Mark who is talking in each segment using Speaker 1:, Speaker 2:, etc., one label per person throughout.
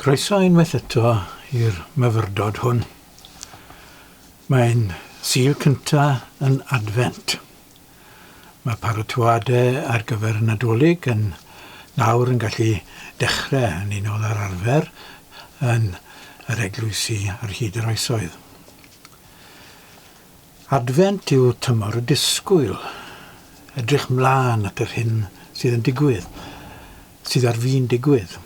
Speaker 1: Croeso unwaith eto i'r myfyrdod hwn. Mae'n sul cyntaf yn Advent. Mae paratoadau ar gyfer y Nadolig yn nawr yn gallu dechrau yn unol ar arfer yn yr eglwysi ar hyd yr oesoedd. Advent yw tymor y disgwyl, edrych mlaen at yr hyn sydd yn digwydd, sydd ar fi'n digwydd.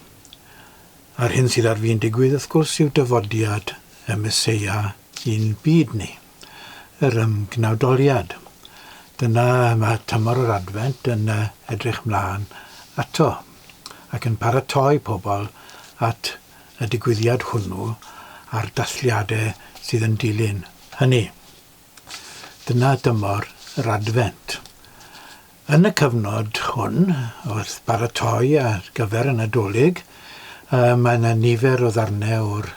Speaker 1: A'r hyn sydd ar fi'n digwydd, wrth gwrs, yw dyfodiad y Meseia i'n byd ni, yr ymgnawdoliad. Dyna mae tymor yr Advent yn edrych mlaen ato, ac yn paratoi pobl at y digwyddiad hwnnw a'r dathliadau sydd yn dilyn hynny. Dyna dymor yr Advent. Yn y cyfnod hwn, wrth baratoi ar gyfer y Nadolig, mae yna nifer o ddarnau o'r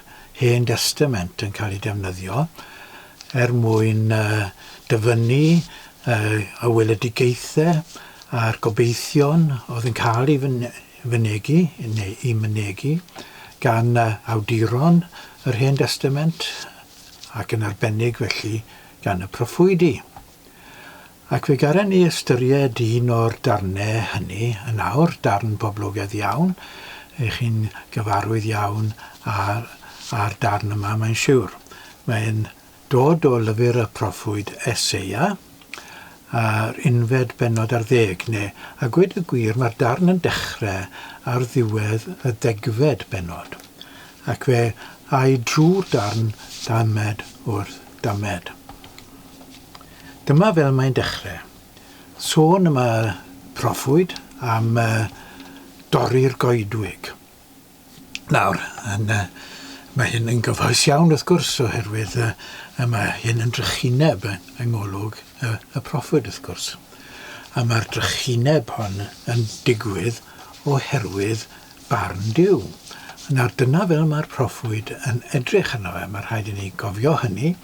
Speaker 1: Hen Testament yn cael ei defnyddio mwyn dyfynnu y weledigaethau a'r gobeithion oedd yn cael ei fynegu, neu ei mynegu gan awduron yr Hen Testament ac yn arbennig felly gan y proffwydi. Ac fe garen ni ystyried un o'r darnau hynny yn awr, darn poblogaidd iawn, eich chi'n gyfarwydd iawn a'r darn yma, mae'n siŵr. Mae'n dod o lyfr y proffwyd Eseia, a'r unfed bennod ar 10, a gweud y gwir, mae'r darn yn dechrau ar ddiwedd y 10fed bennod. Ac fe ai drwy'r darn damed wrth damed. Dyma fel mae'n dechrau. Sôn yma proffwyd am dorri'r goedwig. Nawr, mae hyn yn gyfoes iawn wrth gwrs oherwydd mae hyn yn drychineb yng ngolwg y proffwyd wrth gwrs. A mae'r drychineb hon yn digwydd oherwydd barn Duw. Nawr dyna fel mae'r proffwyd yn edrych yno fe. Mae'n rhaid i ni gofio hynny.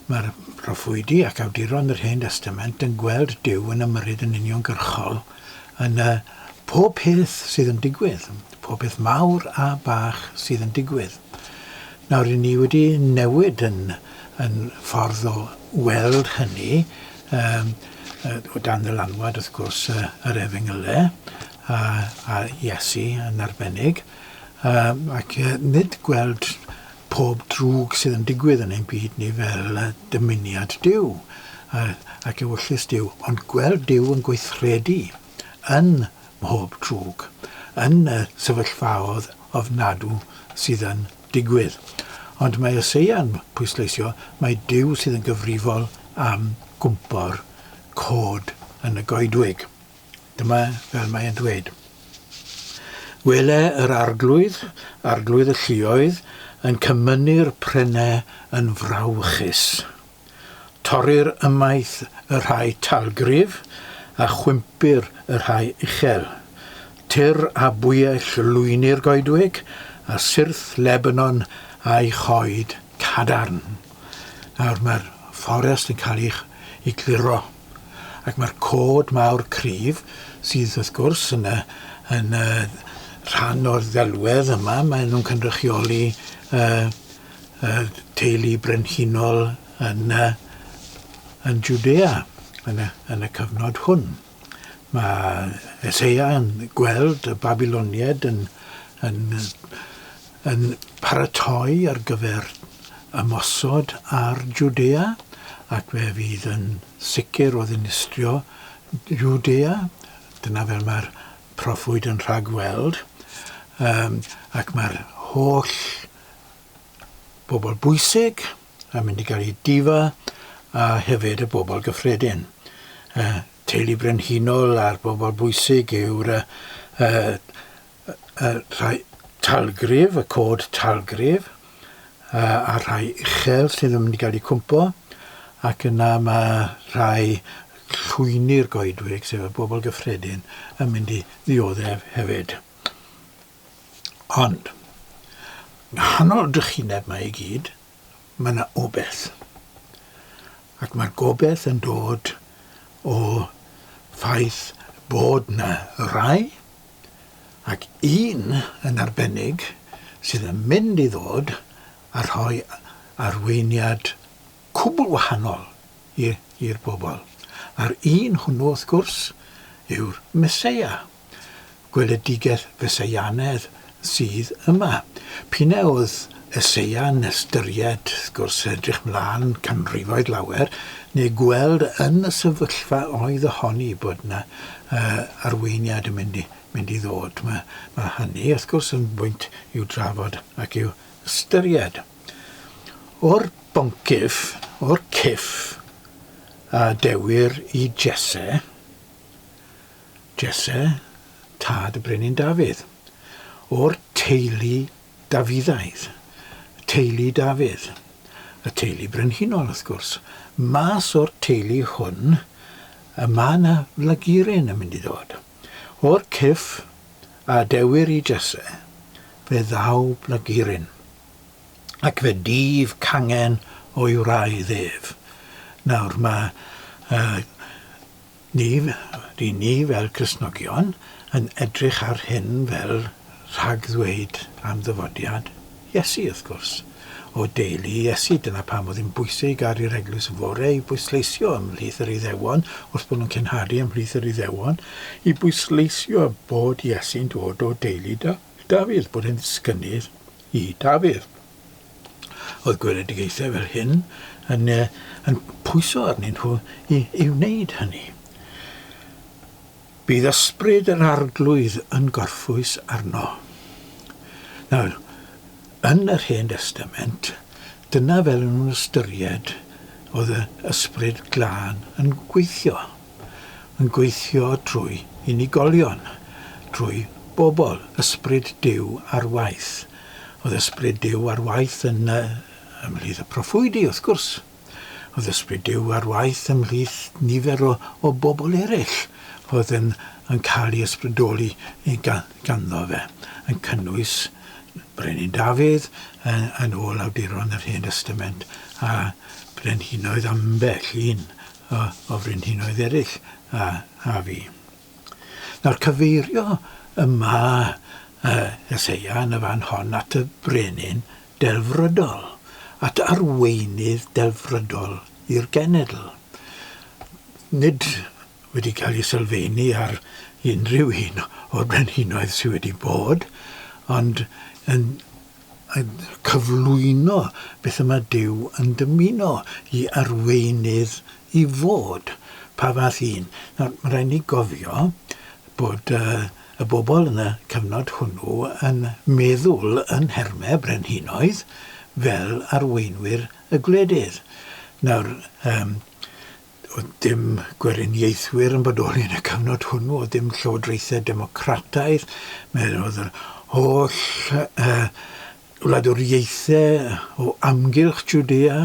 Speaker 1: Mae'r proffwydi ac awduron yr Hen Testament yn gweld Duw yn ymryd yn uniongyrchol yn pob peth sydd yn digwydd, pob peth mawr a bach sydd yn digwydd. Nawr, i ni wedi newid yn ffordd o weld hynny o dan ddylanwad, wrth gwrs, yr Efengylau a Iesu yn arbennig, ac nid gweld pob drwg sydd yn digwydd yn ein byd ni fel dymuniad Duw ac ewyllus Duw, ond gweld Duw yn gweithredu yn mhob drwg, yn y sefyllfaoedd ofnadw sydd yn digwydd. Ond mae Eseia'n pwysleisio, mae Duw sydd yn gyfrifol am gwmpo'r cod yn y goedwig. Dyma fel mae'n dweud. Wele yr arglwydd y lluoedd, yn cymynnu'r prenau yn frawchus. Torri'r ymaith y rhai talgrif a chwympu'r y rhai uchel. Tyr a bwyell lwyni'r goedwig a syrth Lebanon a'i choed cadarn. Nawr mae'r fforest yn cael ei gliro ac mae'r cod mawr cryf sydd wrth gwrs yn rhan o'r ddelwedd yma. Maen nhw'n cynrychioli teulu brenhinol yn Judea yn y cyfnod hwn. Mae Eseia yn gweld y Babiloniaid yn paratoi ar gyfer ymosod ar Judea, ac fe fydd yn sicr o ddinistrio Judea. Dyna fel mae'r proffwyd yn rhagweld, ac mae'r holl bobl bwysig yn mynd i gael ei difa, a hefyd y bobl gyffredin. Teulu brenhinol a'r bobl bwysig yw'r rhai talgrif, y cod talgrif, a rhai uchel sydd yn mynd i gael ei cwmpo, ac yna mae rhai llwyni'r goedwig, sef y bobl gyffredin, yn mynd i ddioddef hefyd. Ond, nghanol drychineb mae i gyd, mae yna obeth. Ac mae'r gobeith yn dod o ffaith bod yna rai, ac un yn arbennig sydd yn mynd i ddod a rhoi arweiniad cwbl wahanol i'r bobl. A'r un hwnnw, wrth gwrs, yw'r Meseia. Gweledigaeth Feseianedd sydd yma. P'un oedd Eseia yn ystyried, wrth gwrs, edrych mlaen canrifoedd lawer, neu gweld yn y sefyllfa oedd ohoni bod yna arweiniad yn mynd i ddod. Mae hynny, wrth gwrs, yn bwynt i'w drafod ac i'w ystyried. O'r boncyff, o'r cyff a dewir i Jesse, tad y brenin Dafydd. O'r teulu Dafyddaidd, teulu Dafydd, y teulu brenhinol wrth gwrs. Mas o'r teulu hwn, mae yna flagurin yn mynd i ddod. O'r cyff a dewir i Jesse, fe ddaw flagurin, ac fe dif cangen o'i wraidd ef. Nawr mae ni fel Cristnogion yn edrych ar hyn fel rhagddweud am ddyfodiad Iesu, wrth gwrs. O deulu Iesu, dyna pam oedd hi'n bwysig ar i'r eglwys fore i bwysleisio ymhlith yr Iddewon, wrth bod nhw'n cenhadu ymhlith yr Iddewon, i bwysleisio bod Iesu'n dod o deulu Dafydd, bod e'n ddisgynydd i Dafydd. Oedd gweledigaethau fel hyn yn pwyso arnyn nhw i wneud hynny. Bydd ysbryd yr arglwydd yn gorffwys arno. Nawr, yn yr Hen Testament, dyna fel nhw'n ystyried oedd y ysbryd glân yn gweithio. Yn gweithio trwy unigolion, trwy bobl, ysbryd Duw ar waith. Oedd ysbryd Duw ar waith yn ymhlith y proffwydi, wrth gwrs. Oedd ysbryd Duw ar waith ymhlith nifer o bobl eraill oedd yn cael ei ysbrydoli ganddo fe, yn cynnwys Brenin Dafydd yn ôl awduron yr Hen Testament a brenhinoedd ambell un o brenhinoedd eraill a fi. Nawr cyfeirio yma Eseia yn y fan hon at y brenin delfrydol, at arweinydd delfrydol i'r genedl. Nid wedi cael ei sylfaenu ar unrhyw un o'r brenhinoedd sydd wedi bod, ond yn cyflwyno beth yma Duw yn dymuno i arweinydd i fod pa fath un. Nawr, mae rhaid ni gofio bod y bobl yn y cyfnod hwnnw yn meddwl yn hermau brenhinoedd fel arweinwyr y gwledydd. Nawr, oedd dim gweriniaethwyr yn bodoli yn y cyfnod hwnnw, oedd dim llywodraethau democrataidd, oedd yr holl wladwriaethau o amgylch Jwdea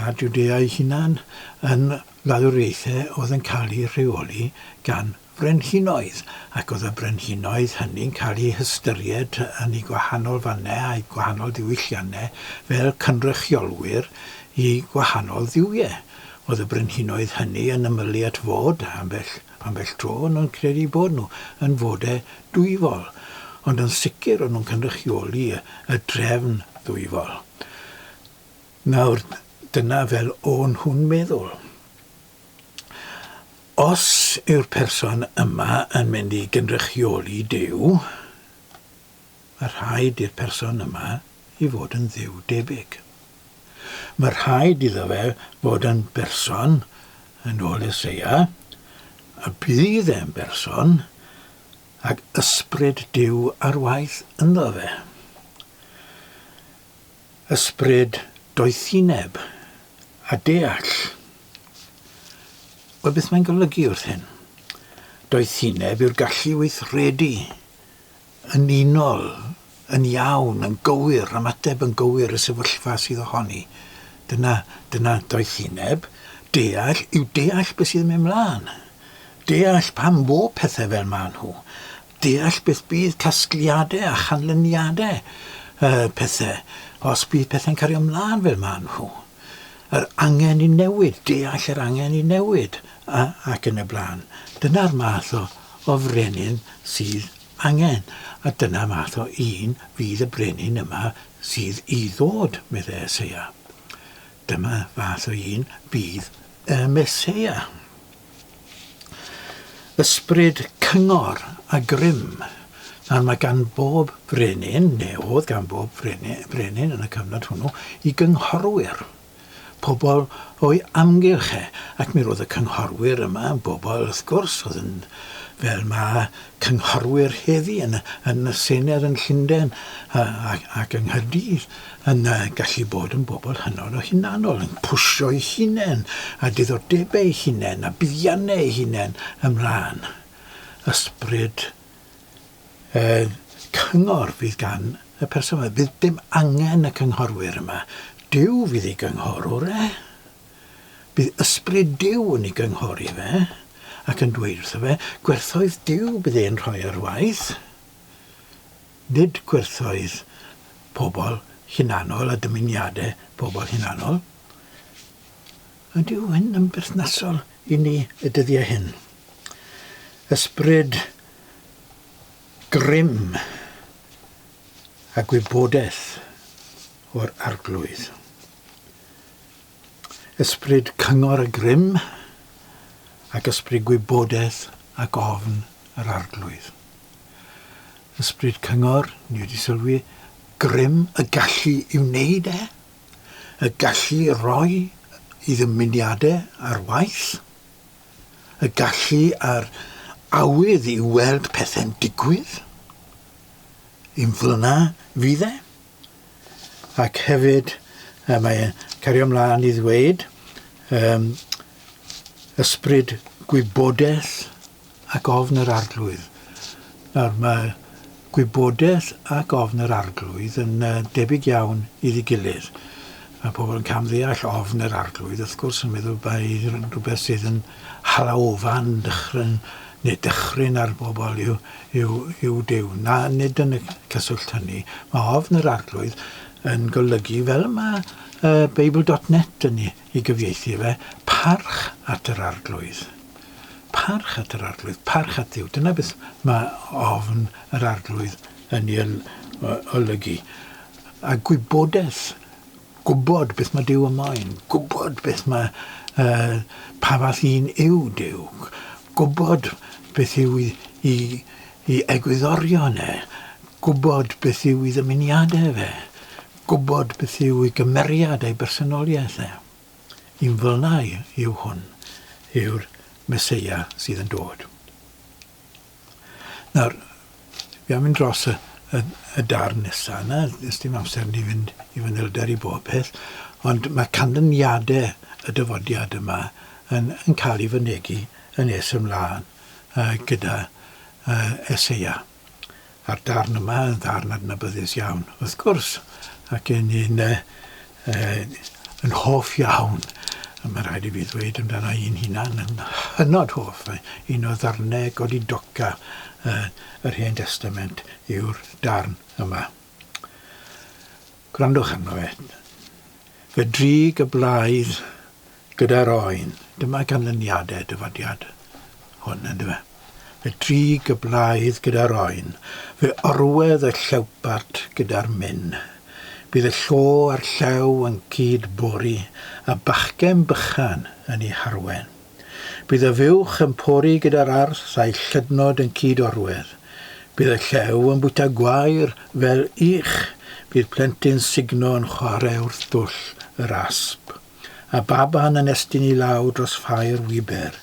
Speaker 1: a Jwdea ei hunan yn wladwriaethau oedd yn cael ei rheoli gan brenhinoedd, ac oedd y brenhinoedd hynny'n cael ei hystyried yn ei gwahanol fannau a'i gwahanol ddiwylliannau fel cynrychiolwyr i gwahanol ddiwiau. Oedd y brenhinoedd hynny yn ymylu at fod ambell tro, nhw'n credu bod nhw yn fodau dwyfol. Ond yn sicr o'n nhw'n cynrychioli y drefn ddwyfol. Nawr, dyna fel o'n nhw'n meddwl. Os yw'r person yma yn mynd i gynrychioli Duw, mae rhaid i'r person yma i fod yn dduw debyg. Mae rhaid iddo fe fod yn berson yn ôl Eseia, a bydd e'n berson ac ysbryd Duw ar waith ynddo fe. Ysbryd doethineb a deall. Wel, beth mae'n golygu wrth hyn? Doethineb yw'r gallu weithredu yn unol, yn iawn, yn gywir, ymateb yn gywir y sefyllfa sydd ohoni. Dyna doethineb. Deall yw deall beth sydd yn mynd mlaen. Deall pam bo pethau fel maen nhw. Deall beth bydd casgliadau a chanlyniadau pethau, os bydd pethau'n cario ymlaen fel maen nhw. Yr angen i newid, deall yr angen i newid ac yn y blaen. Dyna'r math o frenin sydd angen. A dyna math o un fydd y brenin yma sydd i ddod, meddai Eseia. Dyma fath o un bydd y Meseia. Ysbryd cyngor a grym. Nawr mae gan bob brenin, neu oedd gan bob brenin yn y cyfnod hwnnw, i gynghorwyr. Pobl o'i amgylch ac mi roedd y cynghorwyr yma yn bobl wrth gwrs oedd yn fel mae cynghorwyr heddi yn y Senedd yn Llundain ac yng Nghaerdydd yn gallu bod yn bobl hynod o hunanol, yn pwysio eu hunain a diddordebau eu hunain a buddiannau eu hunain ymlaen. Ysbryd cyngor fydd gan y person yma. Bydd dim angen y cynghorwyr yma. Dyw fydd ei gynghorwr Bydd ysbryd Dyw yn ei gynghori fe ac yn dweud wrtho fe, gwerthoedd Dyw bydd e'n rhoi ar waith. Nid gwerthoedd pobl hunanol a dymuniadau pobl hunanol. A Dyw hyn yn berthnasol i ni y dyddiau hyn. Ysbryd grym a gwybodaeth o'r arglwydd. Ysbryd cyngor a grym ac ysbryd gwybodaeth ac ofn yr arglwydd. Ysbryd cyngor, ni wedi sylwi, grym, y gallu i wneud y gallu roi i ddymuniadau ar waith, y gallu a'r awydd i weld pethau'n digwydd, i'n flyna fydd ac hefyd mae cario ymlaen i ddweud ysbryd gwybodaeth ac ofn yr arglwydd. Nawr mae gwybodaeth ac ofn yr arglwydd yn debyg iawn iddi gilydd. Mae pobl yn camddeall ofn yr arglwydd, wrth gwrs yn meddwl bod rhywbeth sydd yn halawfan dychryn ar bobl yw Dyw. Na, nid yn y cyswllt hynny. Mae ofn yr arglwydd yn golygu fel mae Beibl.net yn ei gyfieithu fe, parch at yr arglwydd. Parch at yr arglwydd, parch at Dduw. Dyna beth mae ofn yr arglwydd yn ei olygu. A gwybodaeth, gwybod beth mae Dyw ymlaen, gwybod beth mae pa fath un yw Dyw, gwybod beth yw i egwyddorion gwybod beth yw i ddymuniadau fe, gwybod beth yw ei gymeriad a'i bersonoliaeth Un fylna yw hwn, yw'r Meseia sydd yn dod. Nawr, fi am mynd dros y darn nesaf yna, ys dim amser ni fynd i fanylder i bob peth, ond mae canlyniadau y dyfodiad yma yn cael ei fynegu yn nes ymlaen gyda Eseia. A'r darn yma yn ddarn adnabyddus iawn, wrth gwrs, ac yn hoff iawn. Mae rhaid i fi ddweud amdano un hunan yn hynod hoff. Un o ddarnau godidoca yr Hen Testament yw'r darn yma. Gwrandwch arno fe. Fe drig y blaidd gyda'r oen. Dyma ganlyniadau dyfodiad hwn yn dyma. Fe drig y blaidd gyda'r oen. Fe orwedd y llewpart gyda'r myn. Bydd y llo a'r llew yn cyd bori, a bachgen bychan yn ei harwen. Bydd y fuwch yn pori gyda'r arth a'i llydnod yn cyd orwedd. Bydd y llew yn bwyta gwair fel ich, bydd plentyn signo yn chwarae wrth dwll yr asp. A baban yn estyn i law dros ffair wiber.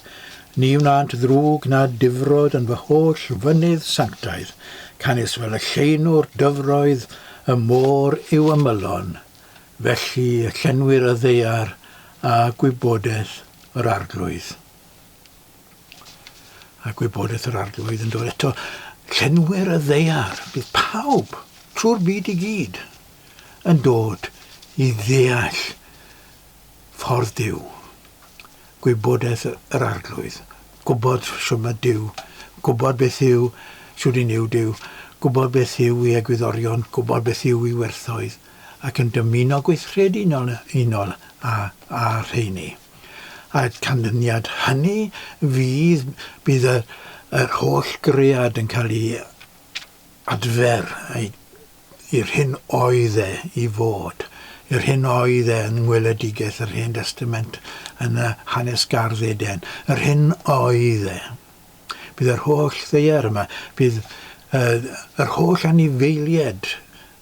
Speaker 1: Ni wnant ddrwg na difrod yn fy holl fynydd sanctaidd, canis fel y lleunwr dyfroedd y môr yw ymylon, felly y llenwyr y ddeiar a gwybodaeth yr arglwydd. A gwybodaeth yr arglwydd yn dod eto, llenwyr y ddeiar, bydd pawb trwy'r byd i gyd yn dod i ddeall ffordd Dyw. Gwybodaeth yr arglwydd, gwybod siwr mae Dyw, gwybod beth yw siwr i niw Dyw, gwybod beth yw ei egwyddorion, gwybod beth yw ei werthoedd, ac yn dymuno gweithredu unol a rheini. A canlyniad hynny bydd yr holl gread yn cael ei adfer i'r hyn oedd i fod, i'r hyn oedd yn ngweledigaeth yr Hen Testament yn y hanes gardd Eden, yr hyn oedd Bydd yr holl ddaear yma, bydd yr holl anifeiliaid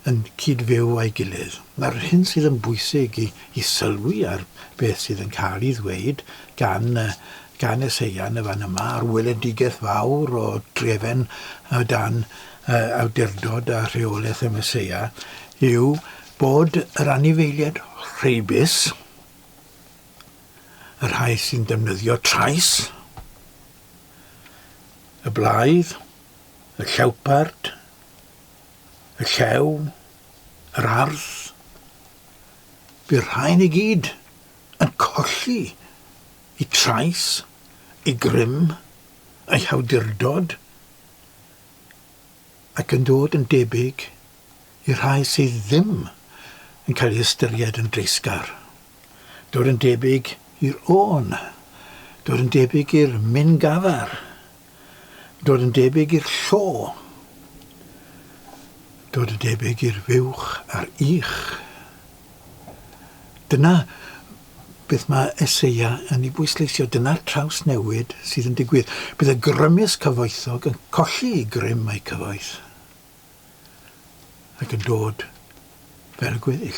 Speaker 1: yn cydfyw a'i gilydd. Mae'r hyn sydd yn bwysig i sylwi ar beth sydd yn cael ei ddweud gan Eseia yn y fan yma, ar weledigaeth fawr o drefen o dan awdurdod a rheolaeth y Meseia, yw bod yr anifeiliaid rheibus, y rhai sy'n defnyddio trais, y blaidd, y llawpart, y llew, yr ardd, bydd rhain i gyd yn colli I trais, I grym, ei hawdurdod, ac yn dod yn debyg i'r rhai sydd ddim yn cael ei ystyried yn dreisgar. Dod yn debyg i'r on, dod yn debyg i'r myn-gafar, dod yn debyg i'r llo, dod yn debyg i'r fuwch a'r ich. Dyna beth mae Eseia yn ei bwysleisio, dyna'r traws newid sydd yn digwydd. Bydd y grymus cyfoethog yn colli ei grym a'i cyfoeth ac yn dod fel gweddill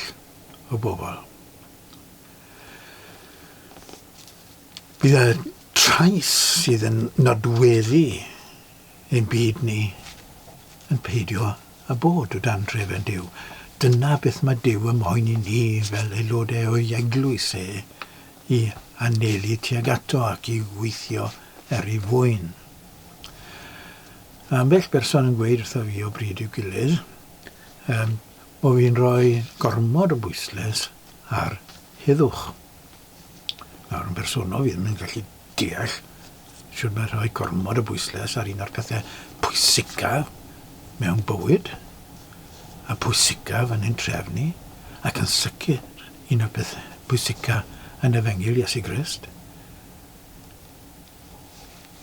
Speaker 1: o bobl. Bydd y trais sydd yn nodweddu ein byd ni yn peidio a bod o dan drefen Duw. Dyna beth mae Duw yn moyn I ni fel aelodau o'i eglwys I anelu tuag ato ac I weithio ei fwyn. Ambell berson yn gweud wrtho fi o bryd i'w gilydd, o fi'n rhoi gormod o bwysles ar heddwch. Nawr yn bersonol fi ddim yn gallu deall siwr mae rhoi gormod o bwysles ar un o'r pethau pwysicaf mewn bywyd a pwysicaf yn ein trefnu ac yn sicr un o'r pethau pwysicaf yn efengyl Iesu Grist.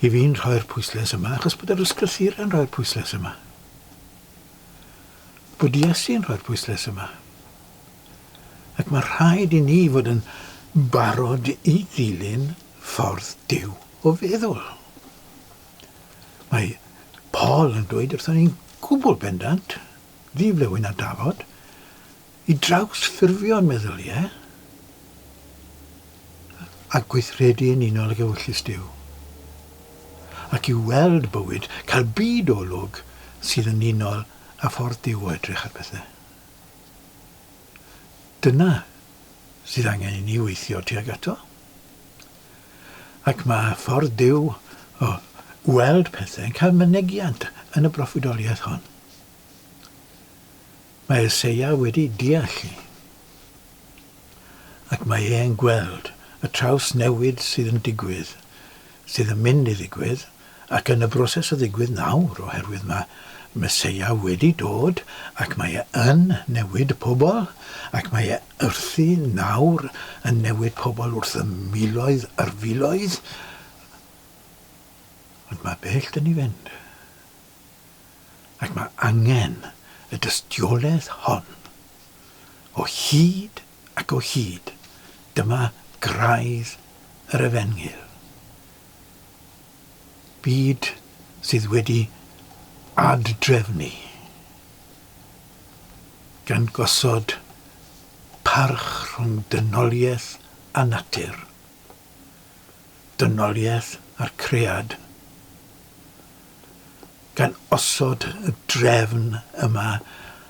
Speaker 1: I fi'n rhoi'r pwysles yma achos bod yr ysgrythur yn rhoi'r pwysles yma. Bod Iesu'n rhoi'r pwysles yma. Ac mae rhaid I ni fod yn barod I ddilyn ffordd Duw o feddwl. Mae Paul yn dweud wrthon ni'n gwbl bendant, ddiflewyn a dafod, I draws ffurfio'n meddyliau a gweithredu yn unol ag ewyllus Duw. Ac I weld bywyd, cael byd olwg sydd yn unol a ffordd Duw o edrych ar bethau. Dyna sydd angen I ni weithio tuag ato. Ac mae ffordd Duw o weld pethau yn cael mynegiant yn y broffwydoliaeth hon. Mae Eseia wedi deall ac mae e'n gweld y traws newid sydd yn digwydd, sydd yn mynd I ddigwydd, ac yn y broses o ddigwydd nawr oherwydd mae Meseia wedi dod ac mae yn newid pobl ac mae wrthi nawr yn newid pobl wrth y miloedd ar filoedd. Ond mae bell dyn ni fynd. Ac mae angen y dystiolaeth hon o hyd ac o hyd. Dyma graidd yr efengyl. Byd sydd wedi adrefnu gan gosod parch rhwng dynoliaeth a natur, dynoliaeth a'r cread, gan osod y drefn yma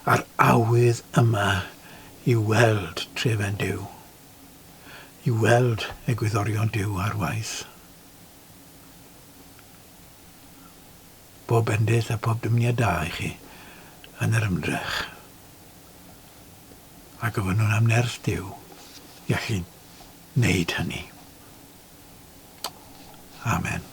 Speaker 1: a'r awydd yma I weld trefen Duw, I weld egwyddorion Duw ar waith. Bob endydd a pob dymuniad da I chi yn yr ymdrech. A gofyn nhw'n am nerth Duw I allu wneud hynny. Amen.